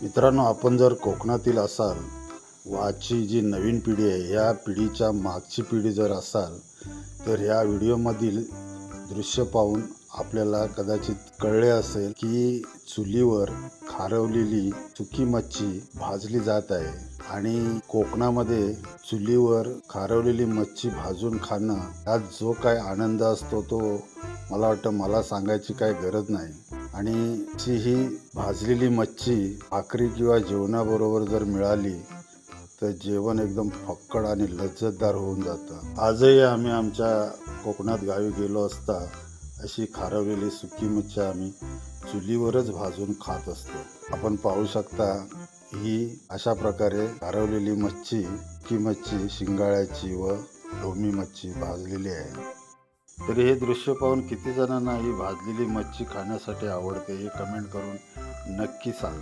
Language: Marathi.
मित्रांनो, आपण जर कोकणातील असाल व आजची जी नवीन पिढी आहे या पिढीच्या मागची पिढी जर असाल तर ह्या व्हिडिओमधील दृश्य पाहून आपल्याला कदाचित कळले असेल की चुलीवर खारवलेली सुकी मच्छी भाजली जात आहे आणि कोकणामध्ये चुलीवर खारवलेली मच्छी भाजून खाणं यात जो काय आनंद असतो तो मला वाटतं मला सांगायची काही गरज नाही। आणि ही भाजलेली मच्छी भाकरी किंवा जेवणाबरोबर जर मिळाली तर जेवण एकदम फक्कड आणि लज्जतदार होऊन जातं। आजही आम्ही आमच्या कोकणात गावी गेलो असता अशी खारवलेली सुकी मच्छी आम्ही चुलीवरच भाजून खात असतो। आपण पाहू शकता ही अशा प्रकारे खारवलेली मच्छी की मच्छी शिंगाळ्याची व ढोमी मच्छी भाजलेली आहे। तरी हे दृश्य पाहून किती जणांना ही भाजलेली मच्छी खाण्यासाठी आवडते हे कमेंट करून नक्की सांगा।